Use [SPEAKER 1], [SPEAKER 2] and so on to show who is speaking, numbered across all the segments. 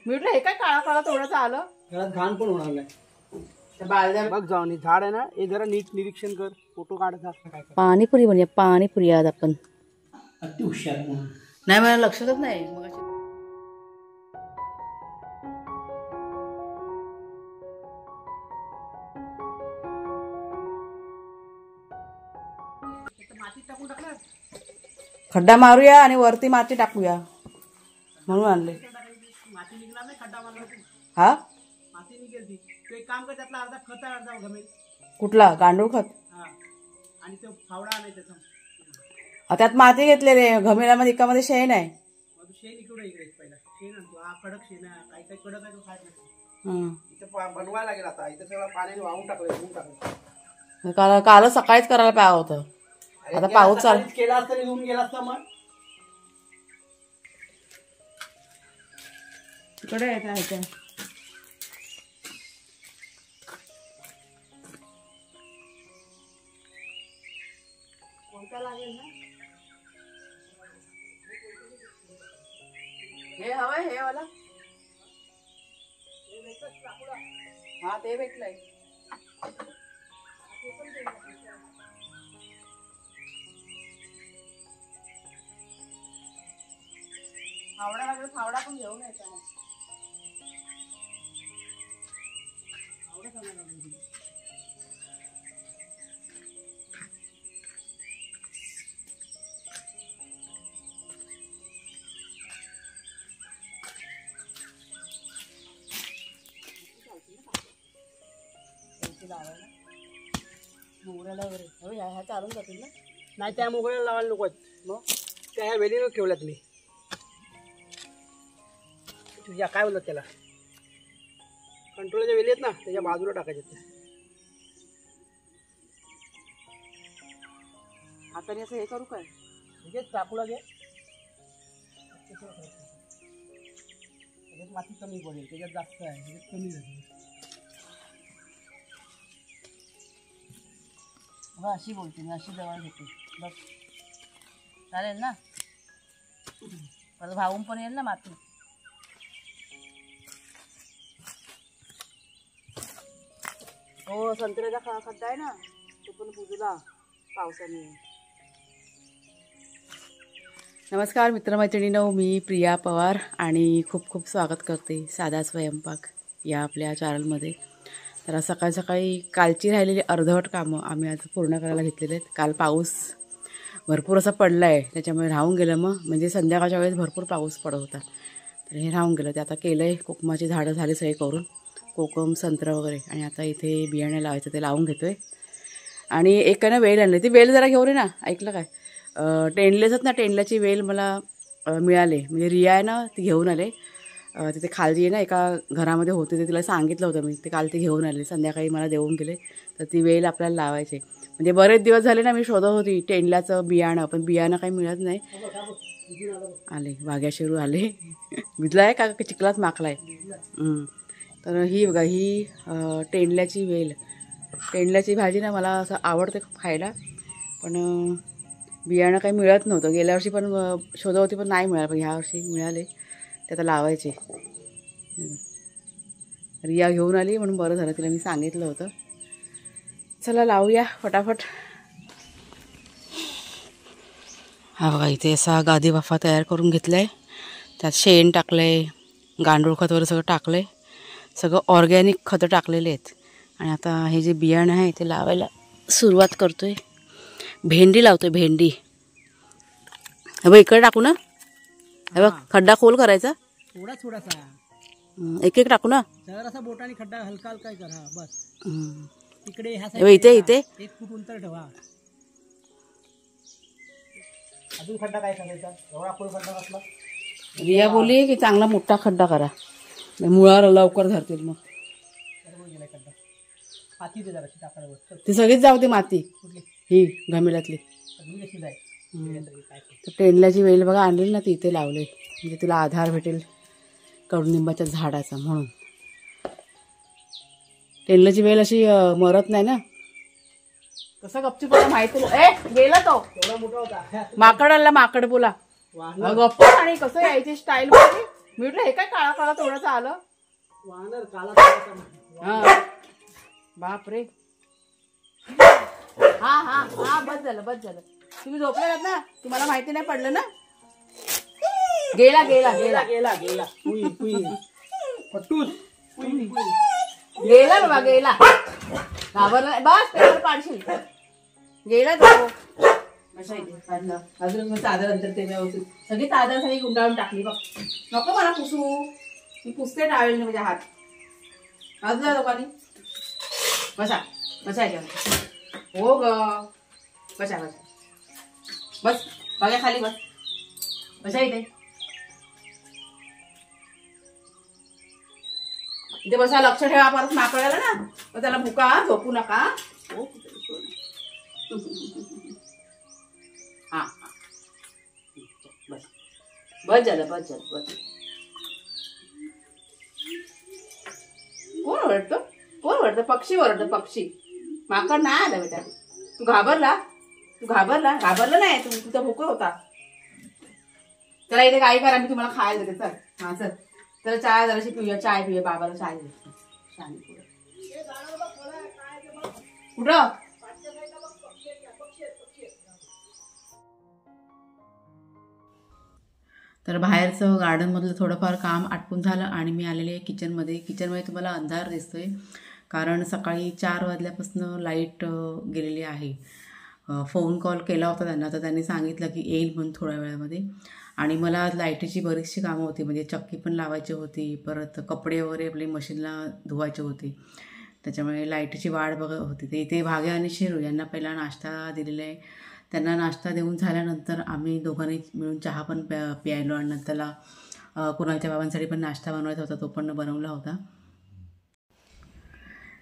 [SPEAKER 1] मी म्हटलं हे काय काळा काळा थोडंसं आलं,
[SPEAKER 2] घरात घाण पण होणार नाही.
[SPEAKER 1] बघ जाऊन झाड आहे ना, हे जरा नीट निरीक्षण कर, फोटो काढायचा.
[SPEAKER 3] पाणीपुरी बनवूया, पाणीपुरी आज आपण.
[SPEAKER 2] अति हुशार
[SPEAKER 3] नाही मला लक्षातच नाही मग. खड्डा मारूया आणि वरती माती टाकूया म्हणून आणले. हा
[SPEAKER 1] एक काम कर, त्यातला अर्धा खत अर्धा घमेल.
[SPEAKER 3] कुठला? गांडूळ खत.
[SPEAKER 1] आणि तो फावडा आणायचा.
[SPEAKER 3] त्यात माती घेतले रे, घमेल्यामध्ये एकामध्ये शेण आहे.
[SPEAKER 1] शेण इकडे इकडे पहिला शेण आणतो. हा कडक शेण आहे, काही काही कडक आहे तो खायला इथं बनवायला लागेल. आता इथं सगळं पाण्याने वाहून टाकलं.
[SPEAKER 3] काल सकाळीच करायला पाहिजे होतं. आता पाऊस चालू
[SPEAKER 1] केला असता, निघून गेला असता. मग
[SPEAKER 3] तिकडे आहे
[SPEAKER 1] लागेल ना
[SPEAKER 3] हे हवंय, हे वाला. हा ते भेटलंय. फावडा लागेल, फावडा पण घेऊन यायचा ना. फावडा चांगला लागेल. मोगऱ्याला वगैरे ह्या चालून जातील ना.
[SPEAKER 1] नाही, त्या मोगऱ्याला लावायला नको. मग त्या ह्या वेलीवर ठेवल्यात मी. तुझ्या काय बोलत त्याला, कंट्रोलच्या वेली आहेत ना, त्याच्या बाजूला टाकायचे.
[SPEAKER 3] हाताने असं हे करू काय?
[SPEAKER 1] म्हणजे टाकू लागेल, त्याच्यात माती कमी पडेल, त्याच्यात जास्त आहे, त्याच्यात कमी जाते.
[SPEAKER 3] बघ अशी बोलते मी, अशी जवळ घेते बघ. चालेल ना? परत भावून पण येईल ना माती. हो, संत्र्याचा खड्डा आहे ना, तो पण पुजला पावसाने. नमस्कार मित्रमैत्रिणींनो, मी प्रिया पवार आणि खूप खूप स्वागत करते साधा स्वयंपाक या आपल्या चॅनलमध्ये. तर सकाळी सकाळी कालची राहिलेली अर्धवट कामं आम्ही आज पूर्ण करायला घेतलेले आहेत. काल पाऊस भरपूर असा पडला आहे, त्याच्यामुळे राहून गेलं. मग म्हणजे संध्याकाळच्या वेळेस भरपूर पाऊस पडत होता, तर हे राहून गेलं. ते आता केलं आहे. कोकमाची झाडं झाली सगळी करून, कोकम संत्र वगैरे. आणि आता इथे बियाणे लावायचं ते लावून घेतो आहे. आणि एक ना वेल आणली, ती वेल जरा घेऊन ये ना. ऐकलं काय? टेंडलेच ना, टेंडल्याची वेल मला मिळाले. म्हणजे रिया आहे ना, ती घेऊन आले. तिथे खाली आहे ना, एका घरामध्ये होते, ते तिला सांगितलं होतं मी. ते काल ते घेऊन आले, संध्याकाळी मला देऊन गेले. तर ती वेल आपल्याला लावायचे. म्हणजे बरेच दिवस झाले ना मी शोधत होती टेंडल्याचं बियाणं, पण बियाणं काही मिळत नाही. आले वाघ्याशिरू आले. भिजला आहे का चिखलात माखला आहे. तर ही बघा, ही टेंडल्याची वेल. टेंडल्याची भाजी ना मला असं आवडते खूप खायला, पण बियाणं काही मिळत नव्हतं. गेल्या वर्षी पण शोधत होती पण नाही मिळालं, पण ह्या वर्षी मिळाले. ते आता लावायचे. रिया घेऊन आली म्हणून बरं झालं, तिला मी सांगितलं होतं. चला लावूया फटाफट. हा बघा, इथे असा गादी वाफा तयार करून घेतला आहे. त्यात शेण टाकलं आहे, गांडूळ खत वगैरे सगळं टाकलं आहे. सगळं ऑर्गॅनिक खतं टाकलेले आहेत. आणि आता हे जे बियाणं आहे ते लावायला सुरुवात करतो आहे. भेंडी लावतो आहे, भेंडी. हे बघ इकडे टाकू ना. हे बघ, खड्डा खोल करायचा,
[SPEAKER 1] थोडा थोडासा,
[SPEAKER 3] एक एक टाकू ना.
[SPEAKER 1] जरासा बोटाने खड्डा हलका हलका करा बस. इकडे
[SPEAKER 3] इथे इथे
[SPEAKER 1] 1 फूट अंतर ठेवा. अजून खड्डा काय करायचा? एवढा खोल खड्डा असला.
[SPEAKER 3] रिया बोलली की चांगला मोठा खड्डा करा, मुळाला लवकर धरतील. मग
[SPEAKER 1] माती दे जराशी टाकायला,
[SPEAKER 3] ती सगळीच जाऊ दे माती. ही घमेल्यातली टेंडल्याची वेल बघा आणली ना, ती इथे लावले. म्हणजे तिला आधार भेटेल कडुनिंबाच्या झाडाचा. म्हणून टेंडल्याची वेल अशी मरत नाही ना. कसं गपचूप माहिती. गेला तो
[SPEAKER 1] एवढा मोठा होता.
[SPEAKER 3] माकड आला, माकड बोला गप्प. आणि कसं यायची स्टाईल बघ. मी म्हटलं हे काय काळा काळा थोडंसं आलं.
[SPEAKER 2] वानर काला
[SPEAKER 3] हा बापरे. हा हा हा बस झालं बस झालं. तुम्ही झोपलेलात ना, तुम्हाला माहिती नाही पडलं ना. गेला गेला गेला
[SPEAKER 2] गेला गेला पुई पुई पटूस पुई
[SPEAKER 3] गेला बाबा गेला. घाबरला बस पेपर काढशील. गेला तो. अजून चादर अंतर ते व्यवस्थित सगळी चादर सगळी गुंडाळून टाकली बघ. नको मला पुसू, मी पुसते टावेल म्हणजे हात. वाजला लोकांनी. बसा बसा याच्यावर. हो ग बसा बसा बस बघा खाली बस. बसा इथे इथे बसा. लक्ष ठेवा परत माकडाला ना, तर त्याला भुका झोपू नका. हा बस बस झालं बस झालं बस. कोण ओरडतो? कोण ओरडतं? पक्षी ओरडतं पक्षी. माकड नाही आला बेटा. तू घाबरला? तू घाबरला? घाबरला नाही तू, तुझा भुका होता. चला इथे काय करा, मी तुम्हाला खायला देते. चल हा चल तर चाय जराशी पिऊया. चाय पिऊया. बाबाला चाय देते. कुठं? तर बाहेरचं गार्डनमधलं थोडंफार काम आटपून झालं आणि मी आलेले आहे किचनमध्ये. किचनमध्ये तुम्हाला अंधार दिसतोय कारण सकाळी 4 वाजल्यापासून लाईट गेलेली आहे. फोन कॉल केला होता त्यांना, तर त्यांनी सांगितलं की येईल म्हणून थोड्या वेळामध्ये. आणि मला आज लाईटीची बरीचशी कामं होती, म्हणजे चक्की पण लावायची होती, परत कपडे वगैरे आपले मशीनला धुवायचे होते. त्याच्यामुळे लाईटीची वाट बघत होती. ते इथे भाग्य आणि शिरू यांना पहिला नाश्ता दिलेला आहे. त्यांना नाश्ता देऊन झाल्यानंतर आम्ही दोघांनी मिळून चहा पण प्यायलो आणि नंतरला कुणालच्या बाबांसाठी पण नाश्ता बनवायचा होता, तो पण बनवला होता.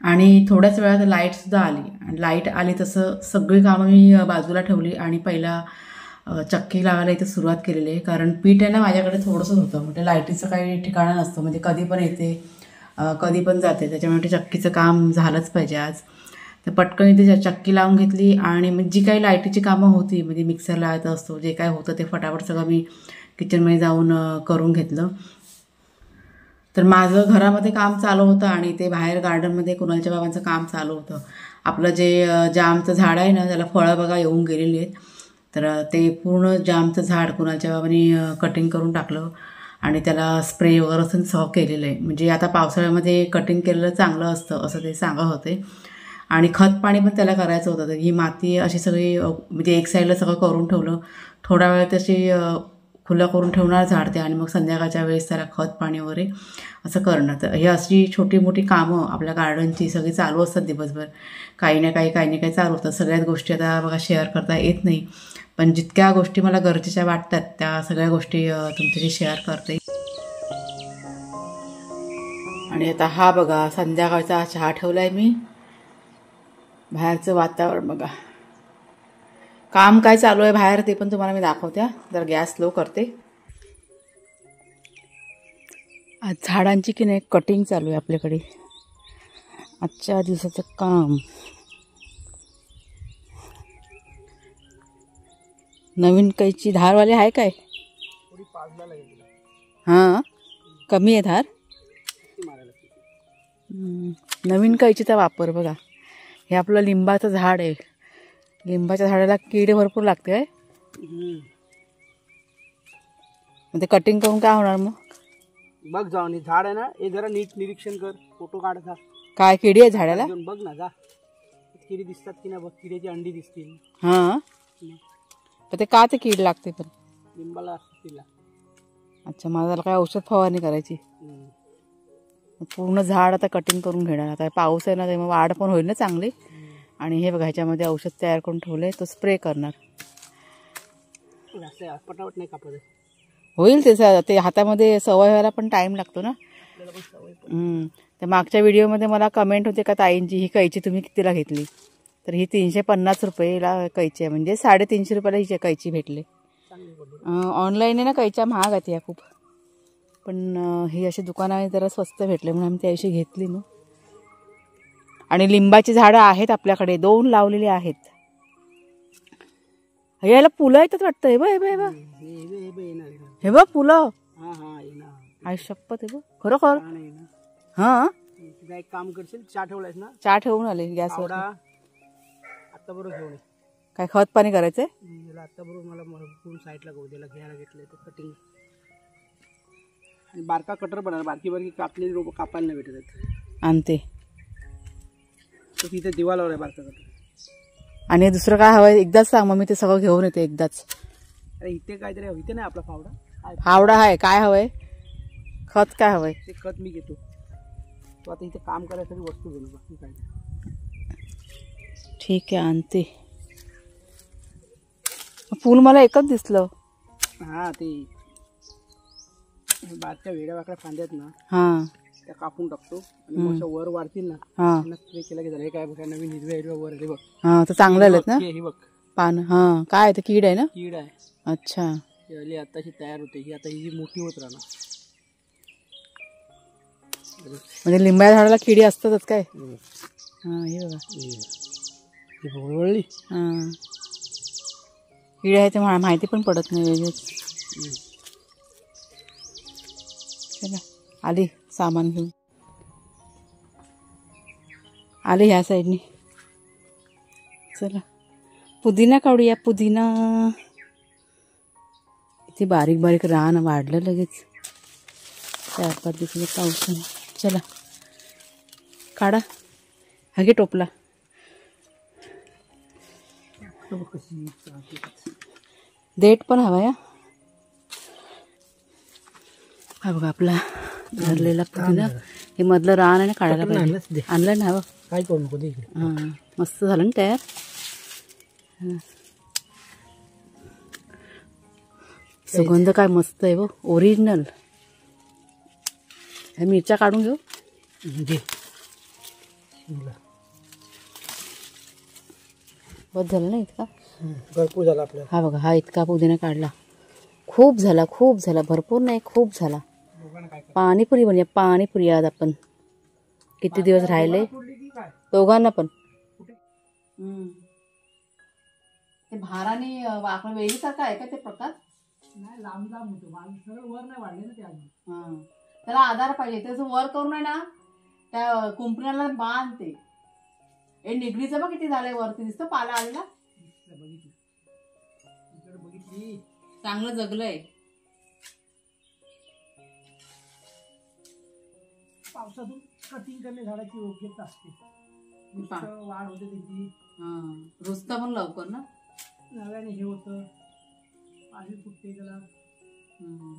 [SPEAKER 3] आणि थोड्याच वेळात लाईटसुद्धा आली. आणि लाईट आली तसं सगळी कामं मी बाजूला ठेवली आणि पहिला चक्की लावायला इथं सुरुवात केलेली आहे. कारण पीठ आहे ना माझ्याकडे थोडंसंच होतं, म्हणजे लाईटीचं काही ठिकाणं नसतं, म्हणजे कधी पण येते कधी पण जाते. त्याच्यामुळे चक्कीचं काम झालंच पाहिजे आज. तर पटकन इथे चक्की लावून घेतली आणि मग जी काही लाईटीची कामं होती, म्हणजे मिक्सर लावायचा असतो, जे काय होतं ते फटाफट सगळं मी किचनमध्ये जाऊन करून घेतलं. तर माझं घरामध्ये काम चालू होतं आणि ते बाहेर गार्डनमध्ये कुणालच्या बाबांचं काम चालू होतं. आपलं जे जामचं झाड आहे ना, त्याला फळं बघा येऊन गेलेली आहेत. तर ते पूर्ण जामचं झाड कुणालच्या बाबांनी कटिंग करून टाकलं आणि त्याला स्प्रे वगैरे सगळं केलेलं आहे. म्हणजे आता पावसाळ्यामध्ये कटिंग केलेलं चांगलं असतं असं ते सांगत होते. आणि खत पाणी पण त्याला करायचं होतं. तर ही माती अशी सगळी म्हणजे एक साईडला सगळं करून ठेवलं. थोडा वेळ तशी खुलं करून ठेवणार झाड ते आणि मग संध्याकाळच्या वेळेस त्याला खत पाणी वगैरे असं करणं. तर ही अशी छोटी मोठी कामं आपल्या गार्डनची सगळी चालू असतात दिवसभर. काही ना काही चालू होतं. सगळ्याच गोष्टी आता बघा शेअर करता येत नाही, पण जितक्या गोष्टी मला गरजेच्या वाटतात त्या सगळ्या गोष्टी तुमच्याशी शेअर करते. आणि आता हा बघा संध्याकाळचा चहा ठेवला आहे मी. बाहेरचं वातावरण बघा, काम काय चालू आहे बाहेर ते पण तुम्हाला मी दाखवते. जर गॅस स्लो करते. आज झाडांची की नाही कटिंग चालू आहे आपल्याकडे. आजच्या दिवसाचं काम. नवीन कैची धारवाले आहे काय? हां कमी आहे धार. नवीन कैचीचा वापर बघा. हे आपलं लिंबाचं झाड आहे. लिंबाच्या झाडाला कीड भरपूर लागते काय? ते कटिंग करून काय होणार मग?
[SPEAKER 1] बघ जाऊन झाड आहे ना, हे जरा नीट निरीक्षण कर, फोटो काढता.
[SPEAKER 3] काय किडी आहे झाडाला?
[SPEAKER 1] बघ ना जा, किडी दिसतात की नाही बघ. किडीची अंडी दिसतील.
[SPEAKER 3] हां ते का ते कीड लागते पण?
[SPEAKER 1] लिंबाला असते तिला.
[SPEAKER 3] अच्छा, मला काय औषध फवारणी करायची. पूर्ण झाड आता कटिंग करून घेणार. आता पाऊस आहे ना, त्यामुळे वाढ पण होईल ना चांगली. आणि हे बघा ह्याच्यामध्ये औषध तयार करून ठेवले, तो स्प्रे करणार.
[SPEAKER 1] पटापट नाही कापत
[SPEAKER 3] होईल ते हातामध्ये सवय व्हायला पण टाइम लागतो ना. तर मागच्या व्हिडिओमध्ये मला कमेंट होते का ताईंची ही कैची तुम्ही कितीला घेतली? तर ही 350 रुपयेला कैची आहे, म्हणजे 350 रुपयाला ही कैची भेटले. ऑनलाईन आहे ना कैच्या महाग आहेत ह्या खूप, पण ही अशी दुकानात जरा स्वस्त भेटले म्हणून आम्ही त्याविषयी घेतली मग. आणि लिंबाची झाडं आहेत आपल्याकडे, 2 लावलेली आहेत. याला फुलं येतात वाटतं. हे बघ हे बघ हे बघ फुलं. आई शपथ आहे बघ खरोखर.
[SPEAKER 1] चहा नाही ना.
[SPEAKER 3] हा
[SPEAKER 1] तुझा एक काम करशील, चहा ठेवलायस ना,
[SPEAKER 3] चहा ठेवून आले गॅसवर.
[SPEAKER 1] आवडा आत्ता बरोबर घेऊन ये.
[SPEAKER 3] काय खत पाणी करायचंय.
[SPEAKER 1] याला आत्ता बरोबर मला कोण साईडला गवद्याला घ्यायला घेतलंय तर कटिंग. आणि बारका कटर बनणार, बारकी बारकी कापलेली रोपं कापायला नाही भेटत आहेत.
[SPEAKER 3] आणते.
[SPEAKER 1] तर तिथे दिवा लावलाय बारका कटर.
[SPEAKER 3] आणि दुसरं काय हवंय एकदाच सांग, मग मी ते सगळं घेऊन येते एकदाच.
[SPEAKER 1] अरे इथे काहीतरी इथे नाही आपला फावडा.
[SPEAKER 3] फावडा आहे. काय हवंय खत काय हवंय.
[SPEAKER 1] ते खत मी घेतो. तो आता इथे काम करायसाठी वस्तू घेऊन बाकी काय.
[SPEAKER 3] ठीक आहे आणते. फुल मला एकच दिसलं.
[SPEAKER 1] हा ते बारच्या वेड्या वाकड्या फांद्यात ना,
[SPEAKER 3] हा
[SPEAKER 1] त्या कापून टाकतो आणि मग अशा वर वाढतील ना,
[SPEAKER 3] हा
[SPEAKER 1] त्यांना स्प्रे केला की झालं. हे काय बघा नवीन हिरव्या वर आहे बघ.
[SPEAKER 3] हा तर चांगलं आलेत ना
[SPEAKER 1] हे बघ
[SPEAKER 3] पान. हा काय ते कीड आहे ना.
[SPEAKER 1] कीड आहे.
[SPEAKER 3] अच्छा
[SPEAKER 1] ही आताशी तयार होते. ही आता ही जी मोठी होत राहणार.
[SPEAKER 3] म्हणजे लिंबाच्या झाडाला किडी असतातच काय. हा हे बघा
[SPEAKER 1] ही वळवळली.
[SPEAKER 3] हा किडी आहे ते माहिती पण पडत नाही वेगळेच. चला आली सामान घेऊन आले ह्या साईडनी. चला पुदिना काढूया. पुदिना इथे बारीक बारीक रान वाढलं लगेच 4-5 दिवसाच्या पावसाने. चला काढा. हा घे टोपला. देठ पण हवा या. हा बघा आपला धरलेला पुदिना. हे मधलं रान आहे ना काढायला पाहिजे. आणलं ना हवं
[SPEAKER 1] काय करू नको दे इकडे.
[SPEAKER 3] हां मस्त झालं ना तयार. सुगंध काय मस्त आहे. ओरिजिनल. ह्या मिरच्या काढून घेऊ.
[SPEAKER 1] घे.
[SPEAKER 3] बस झालं ना इतका.
[SPEAKER 1] भरपूर झाला आपल्याला.
[SPEAKER 3] हा बघा हा इतका पुदिना काढला. खूप झाला खूप झाला. भरपूर नाही खूप झाला. पाणीपुरी बनूया. पाणीपुरी आज आपण. किती दिवस राहिले दोघांना पण. ते भाराने आपण वेळीसारखं आहे का ते प्रकार.
[SPEAKER 1] नाही लांब लांब होतो. सरळ वर नाही वाढले ना ते अजून.
[SPEAKER 3] हां त्याला आधार पाहिजे. त्याचं वर करून आहे ना त्या कुंपणाला बांधते. हे निगडीचं बघ किती झालंय वरती दिसतं पाला आलेला.
[SPEAKER 1] बघितली
[SPEAKER 3] चांगलं जगलंय.
[SPEAKER 1] पावसातून कटिंग करणे झाडाची योग्यता असते. वाढ होते त्याची.
[SPEAKER 3] रुजता पण लवकर ना.
[SPEAKER 1] नव्याने हे होतं. पाणी फुटते त्याला.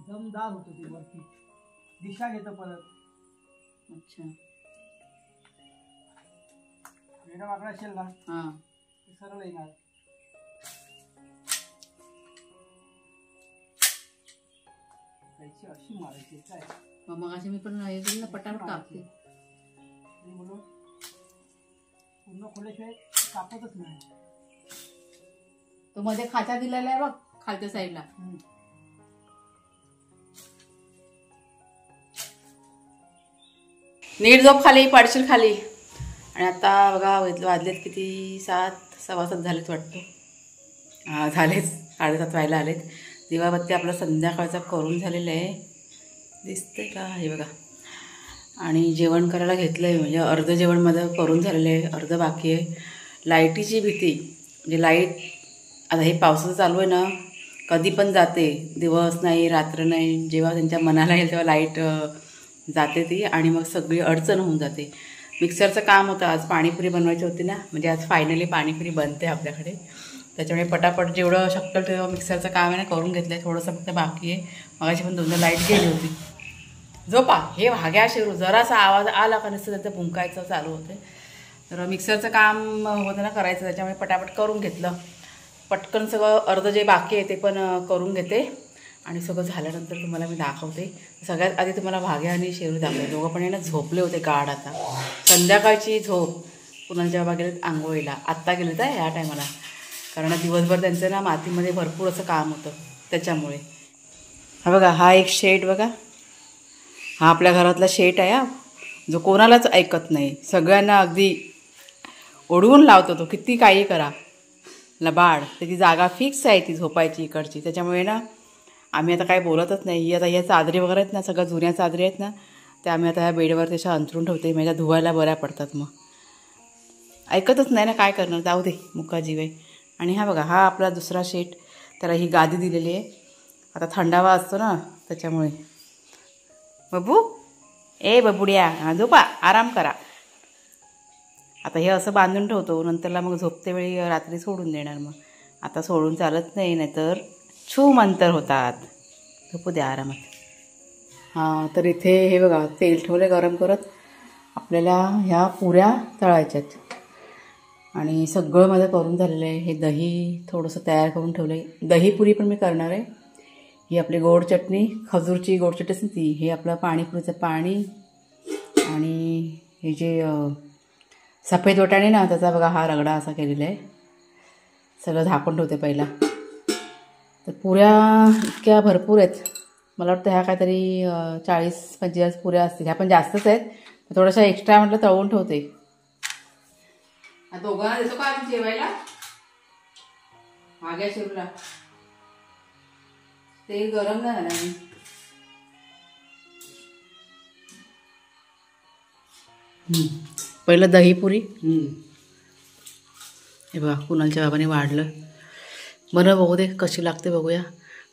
[SPEAKER 1] दमदार होतं ते वरती. दिशा घेतं परत.
[SPEAKER 3] अच्छा
[SPEAKER 1] वेडा वाकडा असेल ना
[SPEAKER 3] हां
[SPEAKER 1] ते सरळ येणार. अशी मारायची काय.
[SPEAKER 3] मग अशी मी पण हे केलं ना पटापट कापते.
[SPEAKER 1] म्हणून पूर्ण खोल्याशिवाय कापतच नाही.
[SPEAKER 3] तो मध्ये खाचा दिलेला आहे बघ खालच्या साईडला. नीट झोप खाली पडशील खाली. आणि आता बघा वाजलेत किती 7-7:15 झालेत वाटतं. हां झालेच 7:30 व्हायला आलेत. दिवाबत्ती आपला संध्याकाळचा करून झालेला आहे. दिसते का हे बघा. आणि जेवण करायला घेतलं आहे. म्हणजे अर्ध जेवण माझं करून झालेलं आहे. अर्ध बाकी आहे. लाईटीची भीती. म्हणजे लाईट आता हे पावसाचं चालू आहे ना कधी पण जाते. दिवस नाही रात्र नाही. जेव्हा त्यांच्या मनाला येईल तेव्हा लाईट जाते ती. आणि मग सगळी अडचण होऊन जाते. मिक्सरचं काम होतं आज. पाणीपुरी बनवायची होती ना. म्हणजे आज फायनली पाणीपुरी बनते आपल्याकडे. त्याच्यामुळे पटापट जेवढं शक्य तेव्हा मिक्सरचं काम आहे ना करून घेतलं आहे. थोडंसं फक्त बाकी आहे. मगाशी पण 2दा लाईट गेली होती. झोपा हे भाग्या शिरू जरासा आवाज आला का नसतं त्याचं भुंकायचं चालू होते. तर मिक्सरचं काम होतं ना करायचं. त्याच्यामुळे पटापट करून घेतलं. पटकन सगळं अर्ध जे बाकी आहे ते पण करून घेते. आणि सगळं झाल्यानंतर तुम्हाला मी दाखवते. सगळ्यात आधी तुम्हाला भाग्या आणि शेरू दाखवते. दोघं पण ना झोपले होते गाढ. आता संध्याकाळची झोप. पुन्हा जेव्हा गेलेत आंघोळीला आत्ता गेलेत आहे या टायमाला. कारण दिवसभर त्यांचं ना मातीमध्ये भरपूर असं काम होतं त्याच्यामुळे. हा बघा हा एक शेड बघा. हा आपल्या घरातला शेट आहे. जो कोणालाच ऐकत नाही. सगळ्यांना अगदी ओढवून लावतो तो. किती काही करा लबाड. त्याची जागा फिक्स आहे ती झोपायची इकडची. त्याच्यामुळे ना आम्ही आता काय बोलतच नाही. ही आता ह्या चादरी वगैरे आहेत ना, सगळ्या जुन्या चादरी आहेत ना, त्या आम्ही आता ह्या बेडवर त्याच्या अंथरून ठेवते. म्हणजे धुवायला बऱ्या पडतात. मग ऐकतच नाही ना, काय करणार, जाऊ दे, मुका जीव आहे. आणि हा बघा, हा आपला दुसरा शेट, त्याला ही गादी दिलेली आहे. आता थंडावा असतो ना त्याच्यामुळे. बबू, ए बबुड्या, झोपा, आराम करा. आता हे असं बांधून ठेवतो, नंतरला मग झोपते वेळी रात्री सोडून देणार. मग आता सोडून चालत नाही, नाहीतर छू मंतर होतात. झोपू द्या आरामात. हां, तर इथे हे बघा, तेल ठेवले गरम करत. आपल्याला ह्या पुऱ्या तळायच्यात. आणि सगळं माझं करून झालेलं आहे. हे दही थोडंसं तयार करून ठेवलं आहे. दहीपुरी पण मी करणार आहे. ही आपली गोड चटणी, खजूरची गोड चटणी असते ती. हे आपलं पाणीपुरीचं पाणी. आणि हे जे सफेद वाटाणे ना, त्याचा बघा हा रगडा असा केलेला आहे. सगळं झाकून ठेवते पहिला. तर पुऱ्या इतक्या भरपूर आहेत. मला वाटतं ह्या काहीतरी 40-45 पुऱ्या असतील. ह्या पण जास्तच आहेत. थोड्याशा एक्स्ट्रा म्हटलं तळून ठेवते. दोघांना देतो का आम्ही जेवायला? माग्या शिवला तेल गरम नाही झालं. पहिलं दहीपुरी. हे बघा, कुणालच्या बाबाने वाढलं. बरं, बघू दे कशी लागते, बघूया.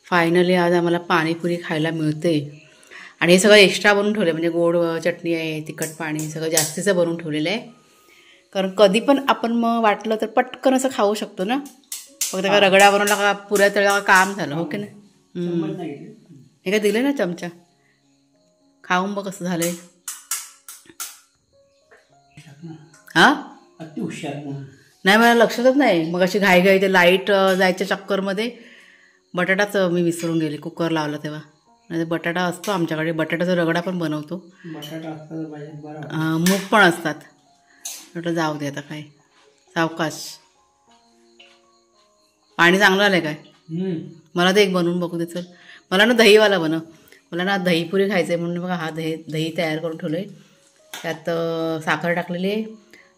[SPEAKER 3] फायनली आज आम्हाला पाणीपुरी खायला मिळते. आणि हे सगळं एक्स्ट्रा बनवून ठेवलं आहे. म्हणजे गोड चटणी आहे, तिखट पाणी, सगळं जास्तीचं बनवून ठेवलेलं आहे. कारण कधी पण आपण मग वाटलं तर पटकन असं खाऊ शकतो ना. फक्त का रगडा बनवला का, पुऱ्या तळला का, काम झालं. हो की नाही? हे काय दिलं ना चमचा, खाऊन बघ कसं झालंय. हां, नाही, मला लक्षातच नाही. मग अशी घाई ते लाईट जायच्या चक्करमध्ये बटाटाच मी विसरून गेले. कुकर लावला तेव्हा. नाही, बटाटा असतो आमच्याकडे. बटाट्याचा रगडा पण बनवतो. मूग पण असतात. म्हटलं जाऊ दे आता, काय सावकाश. पाणी चांगलं आलं काय? मला ते एक बनवून बघू दे. चल, मला ना दहीवाला बनव. मला ना दहीपुरी खायचं आहे म्हणून बघा हा दही तयार करून ठेवलं आहे. त्यात साखर टाकलेली आहे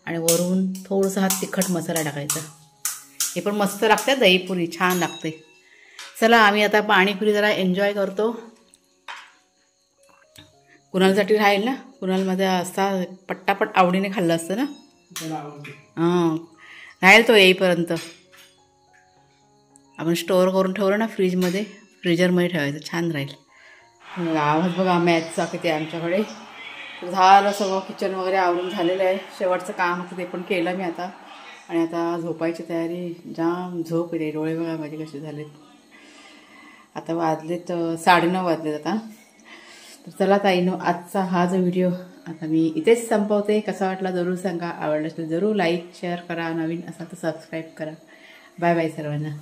[SPEAKER 3] आणि वरून थोडंसं हा तिखट मसाला टाकायचा. हे पण मस्त लागते, दहीपुरी छान लागते. चला, आम्ही आता पाणीपुरी जरा एन्जॉय करतो. कुणालसाठी राहील ना, कुणालमध्ये असा पट्टापट आवडीने खाल्लं असतं ना. हां, राहील तो येईपर्यंत. आपण स्टोअर करून ठेवलं ना फ्रीजमध्ये, फ्रीजरमध्ये ठेवायचं, छान राहील. आवाज बघा मॅचचा किती आमच्याकडे. झालं सगळं, किचन वगैरे आवरून झालेलं आहे. शेवटचं काम होतं ते पण केलं मी आता. आणि आता झोपायची तयारी. जाम झोप येते. डोळे बघा माझे कसे झालेत. आता वाजलेत 9:30 वाजलेत आता. तर चला ताईनो, आजचा हा जो व्हिडिओ आता मी इथेच संपवते. कसा वाटला जरूर सांगा. आवडला असेल जरूर लाईक शेअर करा. नवीन असाल तर सबस्क्राईब करा. बाय बाय सर्वांना.